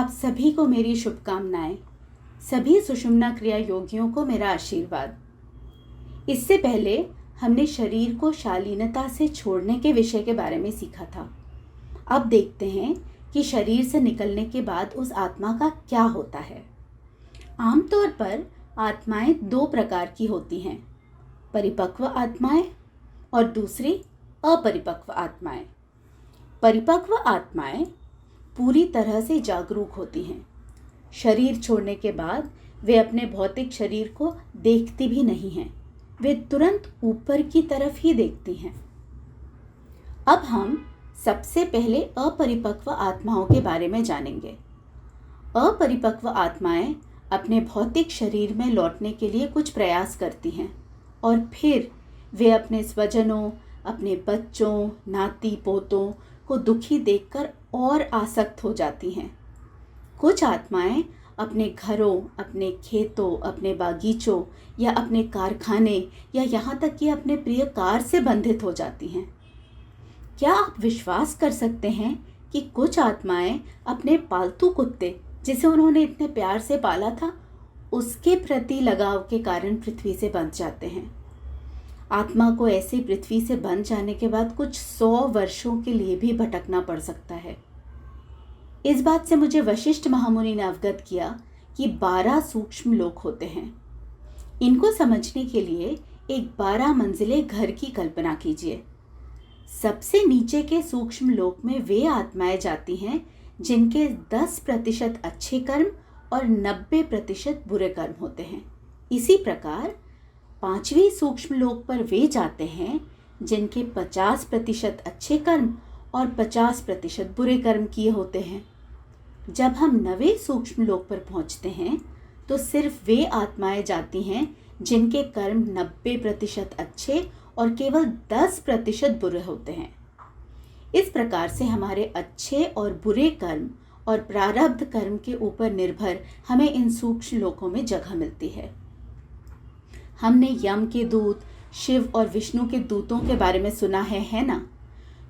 आप सभी को मेरी शुभकामनाएं। सभी सुषुम्ना क्रिया योगियों को मेरा आशीर्वाद। इससे पहले हमने शरीर को शालीनता से छोड़ने के विषय के बारे में सीखा था। अब देखते हैं कि शरीर से निकलने के बाद उस आत्मा का क्या होता है। आमतौर पर आत्माएं दो प्रकार की होती हैं, परिपक्व आत्माएं और दूसरी अपरिपक्व आत्माएं। परिपक्व आत्माएं पूरी तरह से जागरूक होती हैं। शरीर छोड़ने के बाद वे अपने भौतिक शरीर को देखती भी नहीं हैं, वे तुरंत ऊपर की तरफ ही देखती हैं। अब हम सबसे पहले अपरिपक्व आत्माओं के बारे में जानेंगे। अपरिपक्व आत्माएं अपने भौतिक शरीर में लौटने के लिए कुछ प्रयास करती हैं और फिर वे अपने स्वजनों, अपने बच्चों, नाती पोतों को दुखी देखकर और आसक्त हो जाती हैं। कुछ आत्माएं अपने घरों, अपने खेतों, अपने बागीचों या अपने कारखाने या यहाँ तक कि अपने प्रिय कार से बंधित हो जाती हैं। क्या आप विश्वास कर सकते हैं कि कुछ आत्माएं अपने पालतू कुत्ते, जिसे उन्होंने इतने प्यार से पाला था, उसके प्रति लगाव के कारण पृथ्वी से बंध जाते हैं। आत्मा को ऐसे पृथ्वी से बंध जाने के बाद कुछ 100 वर्षों के लिए भी भटकना पड़ सकता है। इस बात से मुझे वशिष्ठ महामुनि ने अवगत किया कि 12 सूक्ष्म लोक होते हैं। इनको समझने के लिए एक 12 मंजिले घर की कल्पना कीजिए। सबसे नीचे के सूक्ष्म लोक में वे आत्माएं जाती हैं जिनके 10% अच्छे कर्म और 90% बुरे कर्म होते हैं। इसी प्रकार 5वीं सूक्ष्म लोक पर वे जाते हैं जिनके 50% अच्छे कर्म और 50% बुरे कर्म किए होते हैं। जब हम 9वें सूक्ष्म लोक पर पहुंचते हैं तो सिर्फ वे आत्माएं जाती हैं जिनके कर्म 90% अच्छे और केवल 10% बुरे होते हैं। इस प्रकार से हमारे अच्छे और बुरे कर्म और प्रारब्ध कर्म के ऊपर निर्भर हमें इन सूक्ष्म लोकों में जगह मिलती है। हमने यम के दूत, शिव और विष्णु के दूतों के बारे में सुना है ना?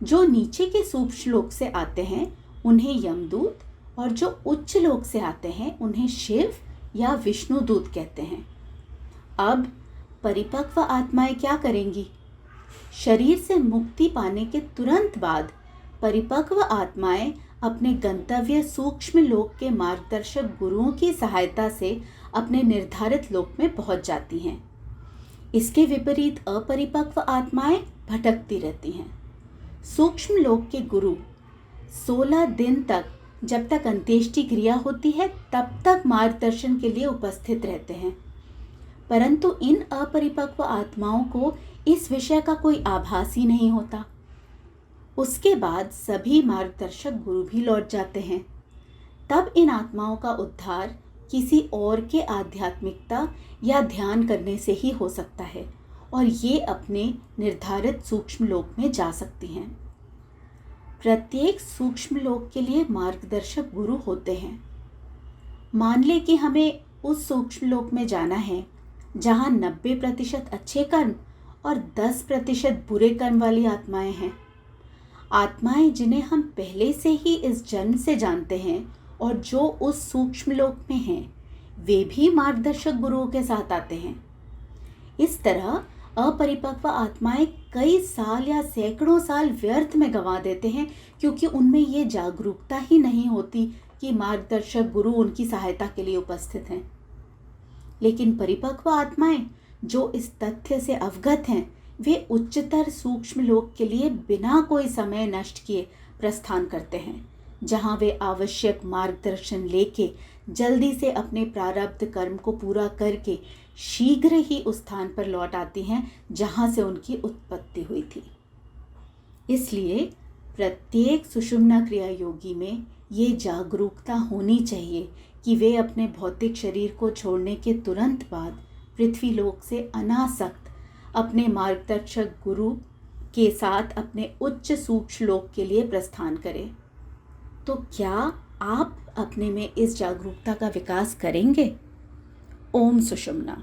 जो नीचे के सूक्ष्म लोक से आते हैं उन्हें यमदूत और जो उच्च लोक से आते हैं उन्हें शिव या विष्णु दूत कहते हैं। अब परिपक्व आत्माएं क्या करेंगी? शरीर से मुक्ति पाने के तुरंत बाद परिपक्व आत्माएं अपने गंतव्य सूक्ष्म लोक के मार्गदर्शक गुरुओं की सहायता से अपने निर्धारित लोक में पहुंच जाती हैं। इसके विपरीत अपरिपक्व आत्माएं भटकती रहती हैं। सूक्ष्म लोक के गुरु 16 दिन तक, जब तक अंत्येष्टि क्रिया होती है तब तक मार्गदर्शन के लिए उपस्थित रहते हैं, परंतु इन अपरिपक्व आत्माओं को इस विषय का कोई आभास ही नहीं होता। उसके बाद सभी मार्गदर्शक गुरु भी लौट जाते हैं। तब इन आत्माओं का उद्धार किसी और के आध्यात्मिकता या ध्यान करने से ही हो सकता है और ये अपने निर्धारित सूक्ष्म लोक में जा सकती हैं। प्रत्येक सूक्ष्म लोक के लिए मार्गदर्शक गुरु होते हैं। मान ले कि हमें उस सूक्ष्म लोक में जाना है जहाँ 90% अच्छे कर्म और 10% बुरे कर्म वाली आत्माएं हैं। आत्माएं जिन्हें हम पहले से ही इस जन्म से जानते हैं और जो उस सूक्ष्म लोक में हैं, वे भी मार्गदर्शक गुरुओं के साथ आते हैं। इस तरह अपरिपक्व आत्माएं कई साल या सैकड़ों साल व्यर्थ में गंवा देते हैं क्योंकि उनमें ये जागरूकता ही नहीं होती कि मार्गदर्शक गुरु उनकी सहायता के लिए उपस्थित हैं। लेकिन परिपक्व आत्माएं जो इस तथ्य से अवगत हैं, वे उच्चतर सूक्ष्म लोक के लिए बिना कोई समय नष्ट किए प्रस्थान करते हैं, जहां वे आवश्यक मार्गदर्शन लेके जल्दी से अपने प्रारब्ध कर्म को पूरा करके शीघ्र ही उस स्थान पर लौट आती हैं जहां से उनकी उत्पत्ति हुई थी। इसलिए प्रत्येक सुषुम्ना क्रिया योगी में ये जागरूकता होनी चाहिए कि वे अपने भौतिक शरीर को छोड़ने के तुरंत बाद पृथ्वी लोक से अनासक्त अपने मार्गदर्शक गुरु के साथ अपने उच्च सूक्ष्म लोक के लिए प्रस्थान करें। तो क्या आप अपने में इस जागरूकता का विकास करेंगे? ओम सुषुम्ना।